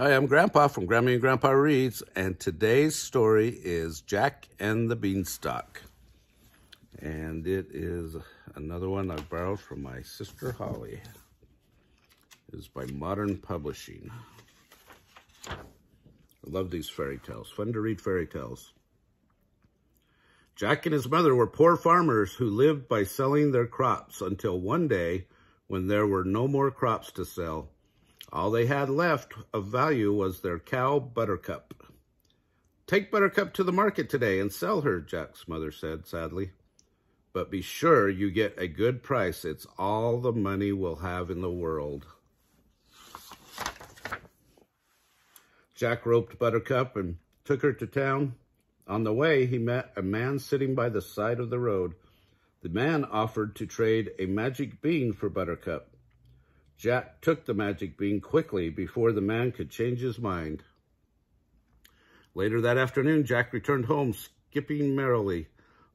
Hi, I'm Grandpa from Grammy and Grandpa Reads, and today's story is Jack and the Beanstalk. And it is another one I borrowed from my sister Holly. It is by Modern Publishing. I love these fairy tales. Fun to read fairy tales. Jack and his mother were poor farmers who lived by selling their crops until one day when there were no more crops to sell. All they had left of value was their cow, Buttercup. "Take Buttercup to the market today and sell her," Jack's mother said sadly. "But be sure you get a good price. It's all the money we'll have in the world." Jack roped Buttercup and took her to town. On the way, he met a man sitting by the side of the road. The man offered to trade a magic bean for Buttercup. Jack took the magic bean quickly before the man could change his mind. Later that afternoon, Jack returned home, skipping merrily.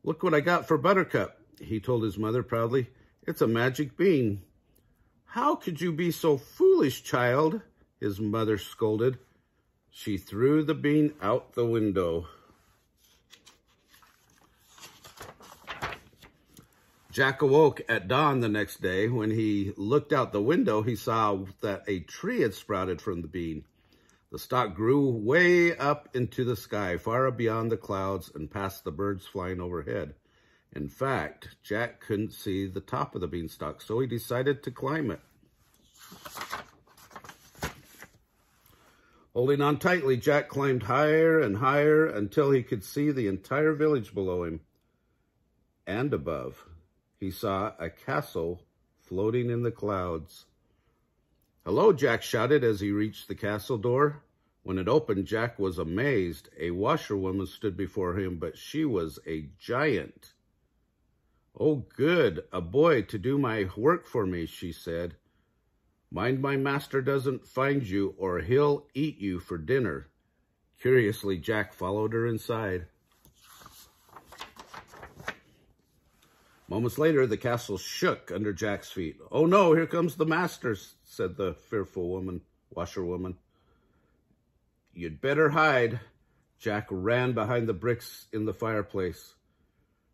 "Look what I got for Buttercup," he told his mother proudly. "It's a magic bean." "How could you be so foolish, child?" his mother scolded. She threw the bean out the window. Jack awoke at dawn the next day. When he looked out the window, he saw that a tree had sprouted from the bean. The stalk grew way up into the sky, far beyond the clouds and past the birds flying overhead. In fact, Jack couldn't see the top of the beanstalk, so he decided to climb it. Holding on tightly, Jack climbed higher and higher until he could see the entire village below him and above. He saw a castle floating in the clouds. "Hello," Jack shouted as he reached the castle door. When it opened, Jack was amazed. A washerwoman stood before him, but she was a giant. "Oh, good, a boy to do my work for me," she said. "Mind my master doesn't find you, or he'll eat you for dinner." Curiously, Jack followed her inside. Moments later, the castle shook under Jack's feet. "Oh no, here comes the master," said the fearful washerwoman. "You'd better hide." Jack ran behind the bricks in the fireplace.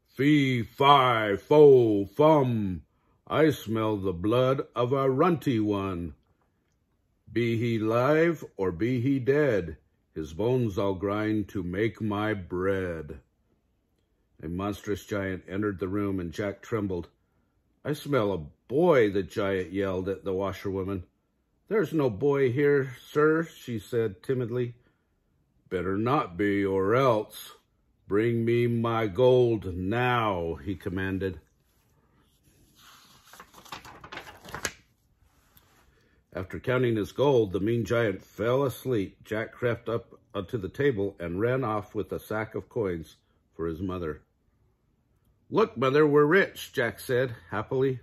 "Fee, fi, fo, fum, I smell the blood of a runty one. Be he live or be he dead, his bones I'll grind to make my bread." A monstrous giant entered the room, and Jack trembled. "I smell a boy," the giant yelled at the washerwoman. "There's no boy here, sir," she said timidly. "Better not be, or else. Bring me my gold now," he commanded. After counting his gold, the mean giant fell asleep. Jack crept up onto the table and ran off with a sack of coins for his mother. "Look, Mother, we're rich," Jack said happily.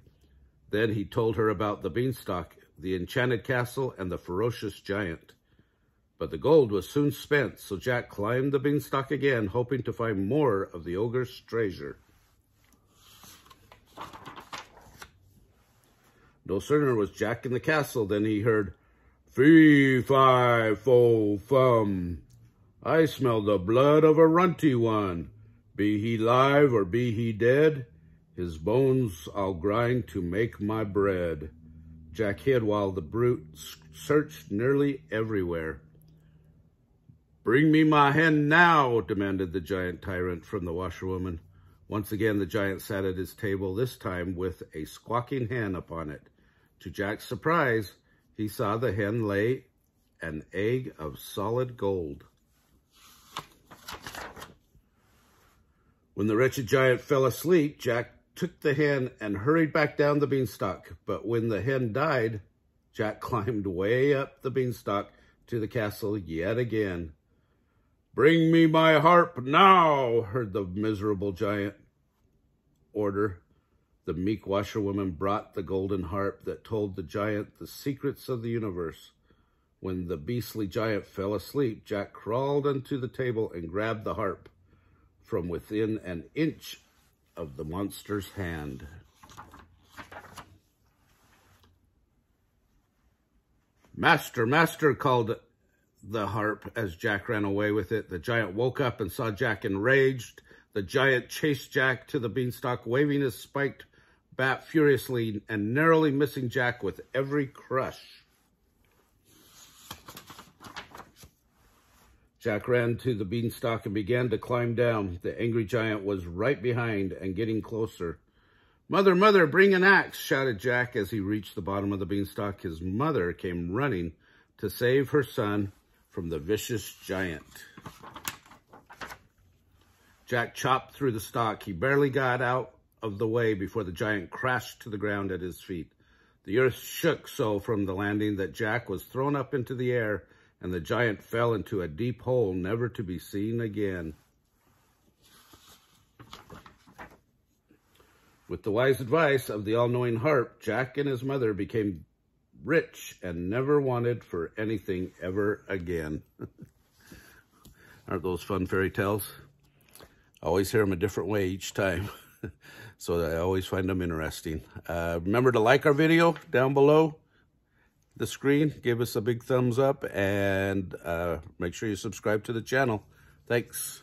Then he told her about the beanstalk, the enchanted castle, and the ferocious giant. But the gold was soon spent, so Jack climbed the beanstalk again, hoping to find more of the ogre's treasure. No sooner was Jack in the castle than he heard, "Fee, fi, fo, fum, I smell the blood of a runty one. Be he live or be he dead, his bones I'll grind to make my bread." Jack hid while the brute searched nearly everywhere. "Bring me my hen now," demanded the giant tyrant from the washerwoman. Once again, the giant sat at his table, this time with a squawking hen upon it. To Jack's surprise, he saw the hen lay an egg of solid gold. When the wretched giant fell asleep, Jack took the hen and hurried back down the beanstalk. But when the hen died, Jack climbed way up the beanstalk to the castle yet again. "Bring me my harp now," heard the miserable giant order. The meek washerwoman brought the golden harp that told the giant the secrets of the universe. When the beastly giant fell asleep, Jack crawled onto the table and grabbed the harp from within an inch of the monster's hand. "Master, master," called the harp as Jack ran away with it. The giant woke up and saw Jack enraged. The giant chased Jack to the beanstalk, waving his spiked bat furiously and narrowly missing Jack with every crush. Jack ran to the beanstalk and began to climb down. The angry giant was right behind and getting closer. "Mother, mother, bring an axe," shouted Jack as he reached the bottom of the beanstalk. His mother came running to save her son from the vicious giant. Jack chopped through the stalk. He barely got out of the way before the giant crashed to the ground at his feet. The earth shook so from the landing that Jack was thrown up into the air, and the giant fell into a deep hole never to be seen again. With the wise advice of the all-knowing harp, Jack and his mother became rich and never wanted for anything ever again. Aren't those fun fairy tales? I always hear them a different way each time, so I always find them interesting. Remember to like our video down below the screen. Give us a big thumbs up, and make sure you subscribe to the channel. Thanks.